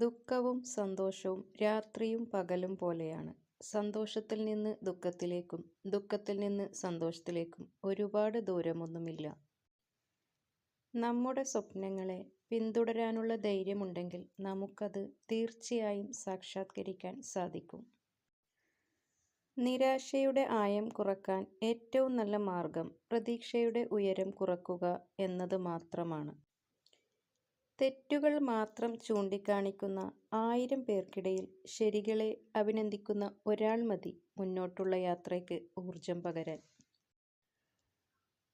ദുഃഖവും സന്തോഷവും രാത്രിയും പകലും പോലെയാണ്. സന്തോഷത്തിൽ നിന്ന് ദുഃഖത്തിലേക്കും ദുഃഖത്തിൽ നിന്ന് സന്തോഷത്തിലേക്കും ഒരുപാട് ദൂരമൊന്നുമില്ല. നമ്മുടെ സ്വപ്നങ്ങളെ പിന്തുടരാനുള്ള ധൈര്യമുണ്ടെങ്കിൽ നമുക്കത് തീർച്ചയായും സാക്ഷാത്കരിക്കാൻ സാധിക്കും. നിരാശയുടെ ആയം കുറക്കാൻ ഏറ്റവും നല്ല മാർഗം പ്രതീക്ഷയുടെ ഉയരം കുറക്കുക എന്നത് മാത്രമാണ്. തെറ്റുകൾ മാത്രം ചൂണ്ടിക്കാണിക്കുന്ന 1000 പേർക്കിടയിൽ ശരികളെ അഭിനന്ദിക്കുന്ന ഒരാൾ മതി മുന്നോട്ടുള്ള യാത്രയ്ക്ക് ഊർജം പകരാൻ.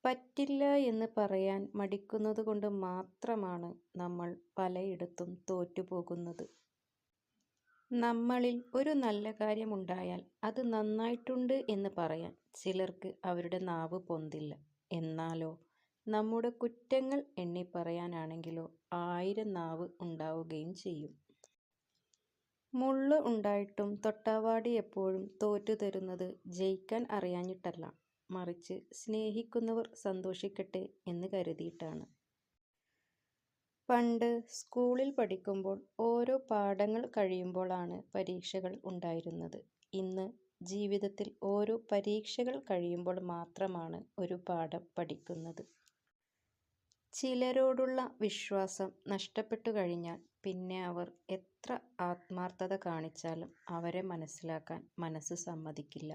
പറ്റില്ല എന്ന് പറയാൻ മടിക്കുന്നതുകൊണ്ട് മാത്രമാണ് നമ്മൾ പലയിടത്തും തോറ്റുപോകുന്നത്. നമ്മളിൽ ഒരു നല്ല കാര്യമുണ്ടായാൽ അത് നന്നായിട്ടുണ്ട് എന്ന് പറയാൻ ചിലർക്ക് അവരുടെ നാവ് പൊന്തില്ല. എന്നാലോ നമ്മുടെ കുറ്റങ്ങൾ എണ്ണിപ്പറയാനാണെങ്കിലോ 1000 നാവ് ഉണ്ടാവുകയും ചെയ്യും. മുള്ള് ഉണ്ടായിട്ടും തൊട്ടാവാടി എപ്പോഴും തോറ്റു തരുന്നത് ജയിക്കാൻ അറിയാഞ്ഞിട്ടല്ല, മറിച്ച് സ്നേഹിക്കുന്നവർ സന്തോഷിക്കട്ടെ എന്ന് കരുതിയിട്ടാണ്. പണ്ട് സ്കൂളിൽ പഠിക്കുമ്പോൾ ഓരോ പാഠങ്ങൾ കഴിയുമ്പോഴാണ് പരീക്ഷകൾ ഉണ്ടായിരുന്നത്. ഇന്ന് ജീവിതത്തിൽ ഓരോ പരീക്ഷകൾ കഴിയുമ്പോൾ മാത്രമാണ് ഒരു പാഠം പഠിക്കുന്നത്. ചിലരോടുള്ള വിശ്വാസം നഷ്ടപ്പെട്ടു കഴിഞ്ഞാൽ പിന്നെ അവർ എത്ര ആത്മാർത്ഥത കാണിച്ചാലും അവരെ മനസ്സിലാക്കാൻ മനസ്സ് സമ്മതിക്കില്ല.